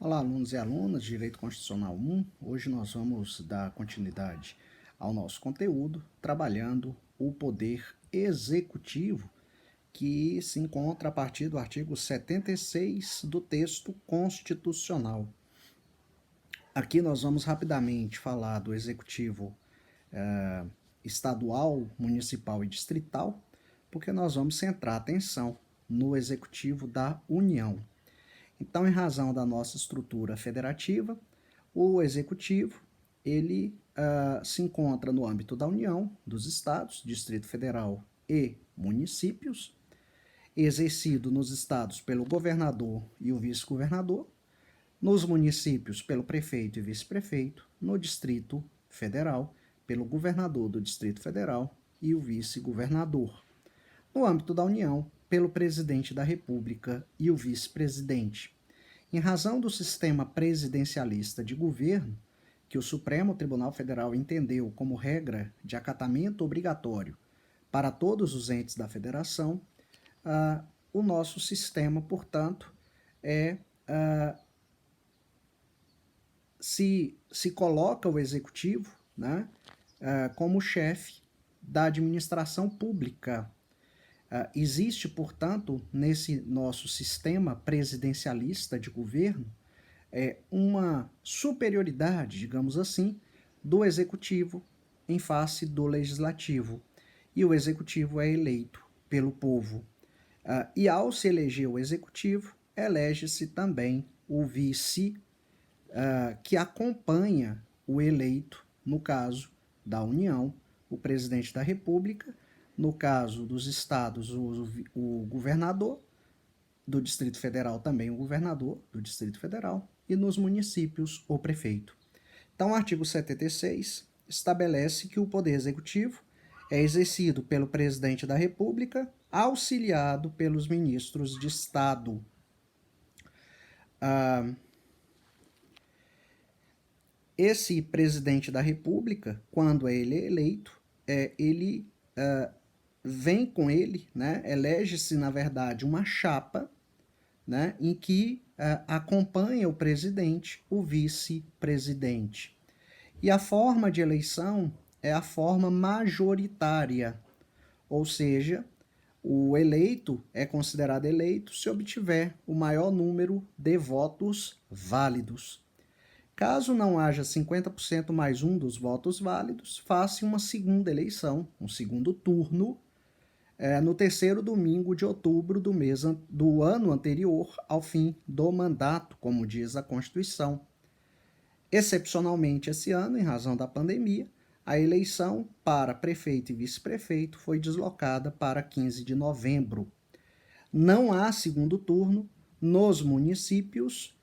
Olá, alunos e alunas de Direito Constitucional 1. Hoje nós vamos dar continuidade ao nosso conteúdo, trabalhando o poder executivo, que se encontra a partir do artigo 76 do texto constitucional. Aqui nós vamos rapidamente falar do executivo estadual, municipal e distrital, porque nós vamos centrar a atenção no executivo da União. Então, em razão da nossa estrutura federativa, o executivo ele se encontra no âmbito da União, dos estados, Distrito Federal e municípios, exercido nos estados pelo governador e o vice-governador, nos municípios pelo prefeito e vice-prefeito, no Distrito Federal pelo governador do Distrito Federal e o vice-governador. No âmbito da União, pelo presidente da República e o vice-presidente. Em razão do sistema presidencialista de governo, que o Supremo Tribunal Federal entendeu como regra de acatamento obrigatório para todos os entes da federação, o nosso sistema, portanto, se coloca o executivo, né, como chefe da administração pública. Existe, portanto, nesse nosso sistema presidencialista de governo, uma superioridade, digamos assim, do executivo em face do legislativo. E o executivo é eleito pelo povo. E ao se eleger o executivo, elege-se também o vice, que acompanha o eleito, no caso da União, o presidente da República, no caso dos estados, o governador, do Distrito Federal também o governador do Distrito Federal, e nos municípios o prefeito. Então, o artigo 76 estabelece que o Poder Executivo é exercido pelo Presidente da República, auxiliado pelos ministros de Estado. Esse Presidente da República, quando ele é eleito, ele vem com ele, né, elege-se, na verdade, uma chapa, né, em que acompanha o presidente, o vice-presidente. E a forma de eleição é a forma majoritária, ou seja, o eleito é considerado eleito se obtiver o maior número de votos válidos. Caso não haja 50% mais um dos votos válidos, faça uma segunda eleição, um segundo turno, no terceiro domingo de outubro do ano anterior ao fim do mandato, como diz a Constituição. Excepcionalmente, esse ano, em razão da pandemia, a eleição para prefeito e vice-prefeito foi deslocada para 15 de novembro. Não há segundo turno nos municípios,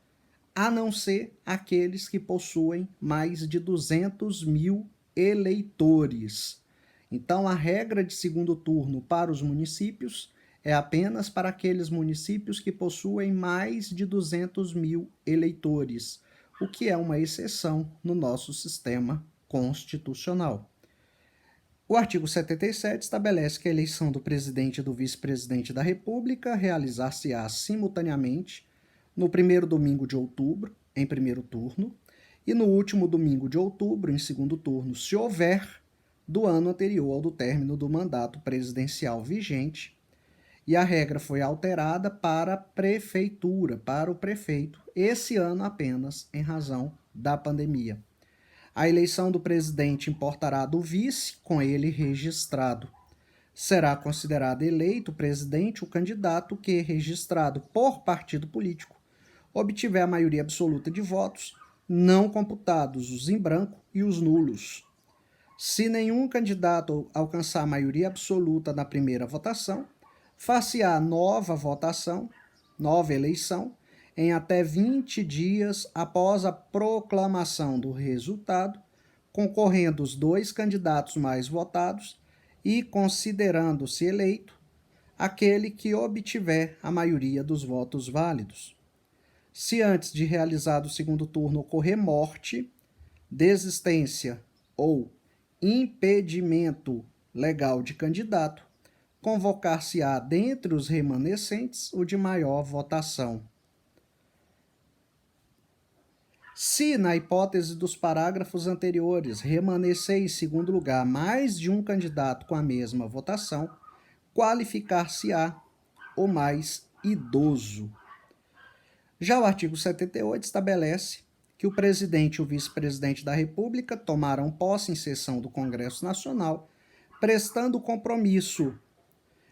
a não ser aqueles que possuem mais de 200 mil eleitores. Então, a regra de segundo turno para os municípios é apenas para aqueles municípios que possuem mais de 200 mil eleitores, o que é uma exceção no nosso sistema constitucional. O artigo 77 estabelece que a eleição do presidente e do vice-presidente da República realizar-se-á simultaneamente no primeiro domingo de outubro, em primeiro turno, e no último domingo de outubro, em segundo turno, se houver, do ano anterior ao do término do mandato presidencial vigente, e a regra foi alterada para a prefeitura, para o prefeito, esse ano apenas em razão da pandemia. A eleição do presidente importará do vice, com ele registrado. Será considerado eleito presidente o candidato que, registrado por partido político, obtiver a maioria absoluta de votos, não computados os em branco e os nulos. Se nenhum candidato alcançar a maioria absoluta na primeira votação, far-se-á nova votação, nova eleição, em até 20 dias após a proclamação do resultado, concorrendo os dois candidatos mais votados e considerando-se eleito aquele que obtiver a maioria dos votos válidos. Se antes de realizado o segundo turno ocorrer morte, desistência ou impedimento legal de candidato, convocar-se-á dentre os remanescentes o de maior votação. Se, na hipótese dos parágrafos anteriores, remanescer em segundo lugar mais de um candidato com a mesma votação, qualificar-se-á o mais idoso. Já o artigo 78 estabelece que o presidente e o vice-presidente da República tomarão posse em sessão do Congresso Nacional, prestando compromisso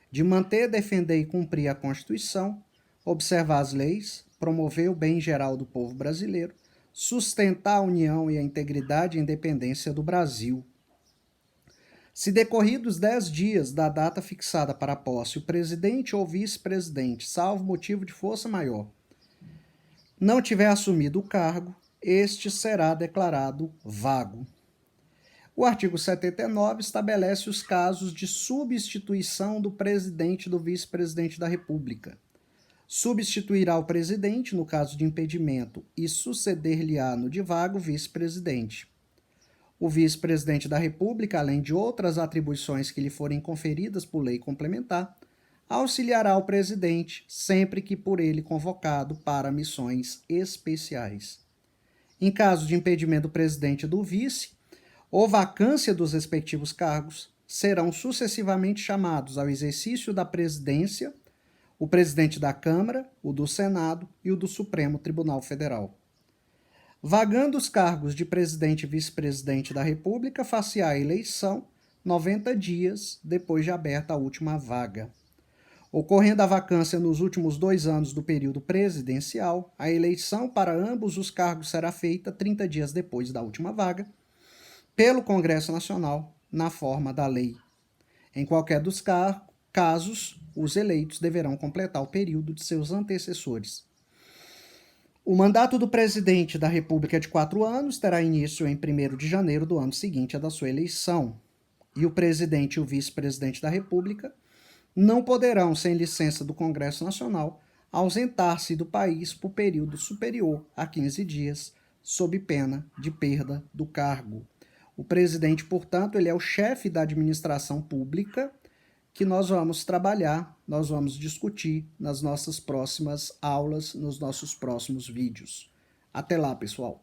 de manter, defender e cumprir a Constituição, observar as leis, promover o bem geral do povo brasileiro, sustentar a união e a integridade e independência do Brasil. Se decorridos 10 dias da data fixada para a posse, o presidente ou vice-presidente, salvo motivo de força maior, não tiver assumido o cargo, este será declarado vago. O artigo 79 estabelece os casos de substituição do presidente e do vice-presidente da República. Substituirá o presidente no caso de impedimento e suceder-lhe-á no de vago o vice-presidente. O vice-presidente da República, além de outras atribuições que lhe forem conferidas por lei complementar, auxiliará o presidente sempre que por ele convocado para missões especiais. Em caso de impedimento do presidente e do vice, ou vacância dos respectivos cargos, serão sucessivamente chamados ao exercício da presidência o presidente da Câmara, o do Senado e o do Supremo Tribunal Federal. Vagando os cargos de presidente e vice-presidente da República, far-se-á a eleição 90 dias depois de aberta a última vaga. Ocorrendo a vacância nos últimos 2 anos do período presidencial, a eleição para ambos os cargos será feita 30 dias depois da última vaga, pelo Congresso Nacional, na forma da lei. Em qualquer dos casos, os eleitos deverão completar o período de seus antecessores. O mandato do presidente da República é de 4 anos, terá início em 1º de janeiro do ano seguinte à da sua eleição. E o presidente e o vice-presidente da República não poderão, sem licença do Congresso Nacional, ausentar-se do país por período superior a 15 dias, sob pena de perda do cargo. O presidente, portanto, ele é o chefe da administração pública que nós vamos trabalhar, nós vamos discutir nas nossas próximas aulas, nos nossos próximos vídeos. Até lá, pessoal!